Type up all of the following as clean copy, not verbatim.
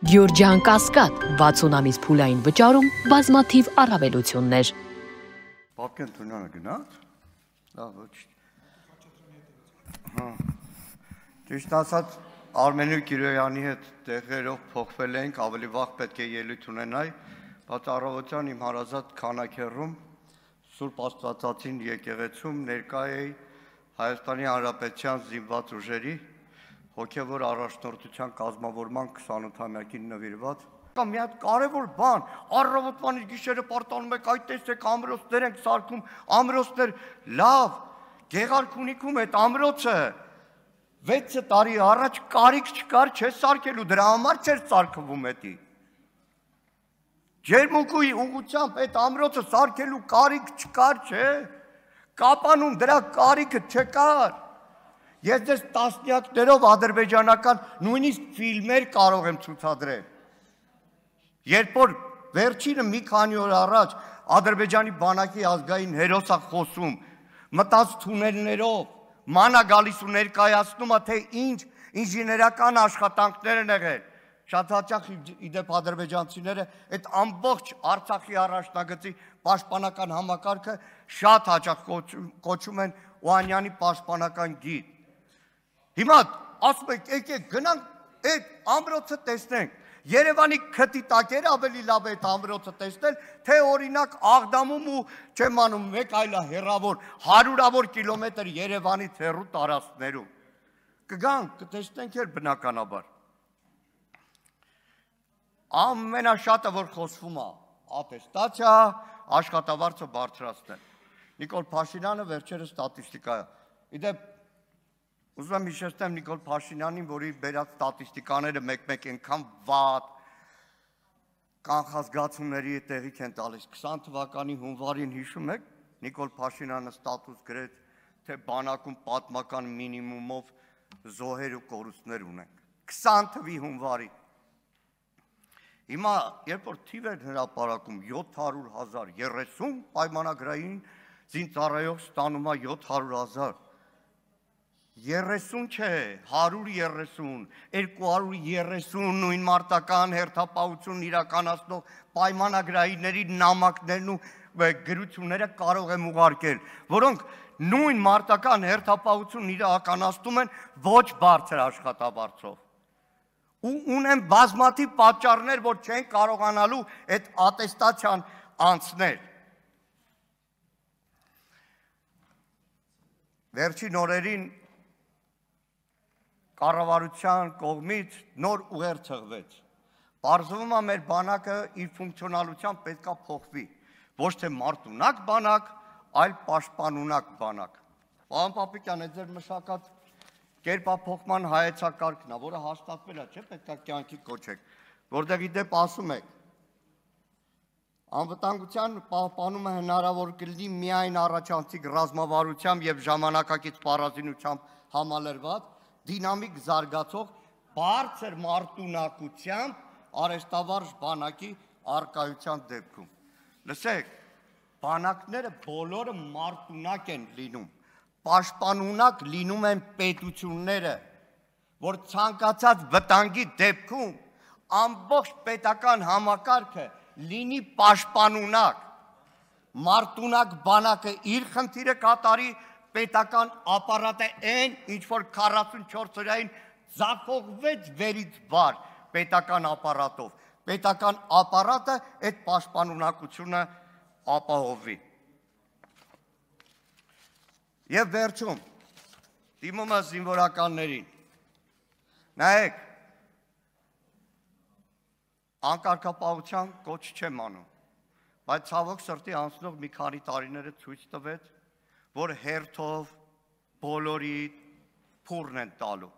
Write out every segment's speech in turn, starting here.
Գյորջյան Կասկադ 60 ամիս փուլային վճարում բազմաթիվ առավելություններ։ Պապկեն Թունյանը գնաց։ Լավ, ոչ։ Ճիշտ ասած Արմենու Կիրոյանի հետ տեղերով փոխվել ենք, ավելի վաղ պետք է ելույթ ունենայի, բայց առավոտյան իմ հարազատ Քանաքեռում Սուրբ Աստվածածին եկեղեցում ներկա էի Հայաստանի Հանրապետության զինված ուժերի հոգևոր առաջնորդության կազմավորման 28-ամյակին նվիրված։ Կամ մի հատ կարևոր բան, առավոտվանից գիշերը պարտանում եք, այդ տեսեք ամրոցներ ենք սարքում, ամրոցներ, լավ, Գեղարքունիքում այդ ամրոցը 6 տարի առաջ կարիք չկար, չէ սարքելու, դրա համար չէր սարքվում էդի։ Ջերմուկուի ուղղությամբ այդ ամրոցը սարքելու կարիք չկար, չէ, Կապանում դրա կարիքը չկար։ Ես ձեզ տասնյակներով ադրբեջանական նույնիսկ ֆիլմեր կարող եմ ցուցադրել։ Երբ որ վերջինը մի քանի օր առաջ Ադրբեջանի բանակի ազգային հերոսա խոսում, մտած թունելներով, մանա գալիս ու ներկայացնում է, թե ինչ ինժեներական աշխատանքներ են եղել։ Շատ հաճախ իդեպ ադրբեջանցիները այդ ամբողջ Արցախի առաջնագծի պաշտպանական համակարգը շատ հաճախ կոչում են Օհանյանի պաշտպանական գիծ։ Հիմա ասում եք, եկեք գնանք այդ ամրոցը տեսնենք։ Երևանի քթի տակերը ավելի լավ է այդ ամրոցը տեսնել, թե օրինակ Աղդամում ու չեմ անում մեկ այլ հեռավոր, հարյուրավոր կիլոմետր Երևանից հեռու տարածքներում։ Կգանք, կտեսնենք էլ բնականաբար։ Ամենաշատը, որ խոսվում է, ատեստացիա, աշխատավարձը բարձրացնել։ Նիկոլ Փաշինյանը վերջերս ստատիստիկա է։ Իդեպ ուզում եմ հիշեցնեմ Նիկոլ Փաշինյանին, որի բերած ստատիստիկաները մեկ-մեկ այնքան վատ կանխազգացումների տեղիք են տալիս։ 20 թվականի հունվարին հիշում եք, Նիկոլ Փաշինյանը ստատուս գրեց, թե բանակում պատմական մինիմումով զոհեր ու կորուստներ ունենք։ 20 թվականի հունվարի։ Հիմա, երբ որ թիվ էր հրապարակում 700,000, 30 պայմանագրային զինծառայող ստանում է 700,000, 30 չէ, 130, 230 նույն մարտական հերթապահություն իրականացնող պայմանագրայինների նամակներն ու գրությունները կարող եմ ուղարկել, որոնք նույն մարտական հերթապահություն իրականացնում են ոչ բարձր աշխատավարձով։ Ու ունեն բազմաթիվ պատճառներ, որ չեն կարողանալու այդ ատեստացիան անցնել։ Վերջին օրերին կառավարության կողմից նոր ուղեր ցղվեց։ Պարզվում է մեր բանակը իր ֆունկցիոնալությամբ պետք է փոխվի։ Ոչ թե մարտունակ բանակ, այլ պաշտպանունակ բանակ։ Պարոն Պապիկյան, այդ ձեր մշակած կերպափոխման հայեցակարգն է, որը հաստատվել է, չէ՞ պետք է կյանքի կոչեք, որտեղ իդեպ ասում եք, անվտանգության պահպանումը հնարավոր կլինի միայն առաջանցիկ ռազմավարությամբ եւ ժամանակակից պարազինությամբ համալրված, դինամիկ զարգացող, բարձր մարտունակությամբ արհեստավարժ բանակի առկայության դեպքում։ Լսեք, բանակները բոլորը մարտունակ են լինում, պաշտպանունակ լինում են պետությունները, որ ցանկացած վտանգի դեպքում ամբողջ պետական համակարգը լինի պաշտպանունակ, մարտունակ բանակը իր խնդիրը կատարի, պետական ապարատը այն, ինչ որ 44 օրային ձախողվեց վերից վար պետական ապարատով, պետական ապարատը այդ պաշտպանունակությունը ապահովի։ Եվ վերջում, դիմում է զինվորականներին, նայեք, անկարգապահության կոչ չեմ անում, բայց ցավոք սրտի անցնող մի քանի տարիները ցույց տվեց, որ հերթով բոլորի փուրն են տալու։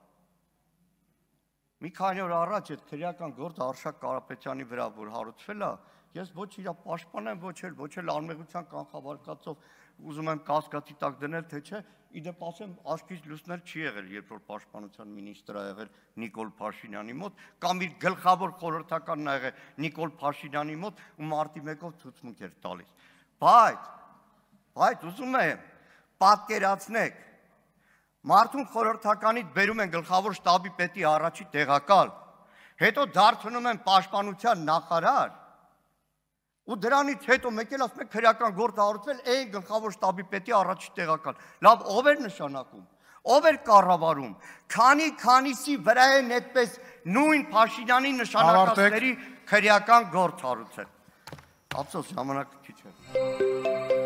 Մի քանի օր առաջ այդ քրեական գործը Արշակ Կարապետյանի վրա որ հարուցվել է, ես ոչ իր պաշտպան եմ, ոչ էլ անմեղության կանխավարկածով ուզում եմ կասկածի տակ դնել, թե չէ, իդեպ ասեմ, աչքից լուսնել չի եղել, երբ որ պաշտպանության մինիստր ա եղել Նիկոլ Փաշինյանի մոտ, կամ իր գլխավոր խորհրդականն ա եղել Նիկոլ Փաշինյանի մոտ ու մարտի 1-ով ցուցմունք էր տալիս։ Բայց ուզում եմ պատկերացնեք, մարդուն խորհրդականից բերում են գլխավոր շտաբի պետի առաջի տեղակալ, հետո դարձնում են պաշտպանության նախարար, ու դրանից հետո մեկ էլ ասում եք քրեական գործ հարուցվել այն գլխավոր շտաբի պետի առաջին տեղական։ Լավ, ով էր նշանակում, ով էր կառավարում, քանիսի վրա են այդպես նույն Փաշինյանի նշանակածների քրեական գործ հարուցել։ Ափսոս ժամանակը քիչ է։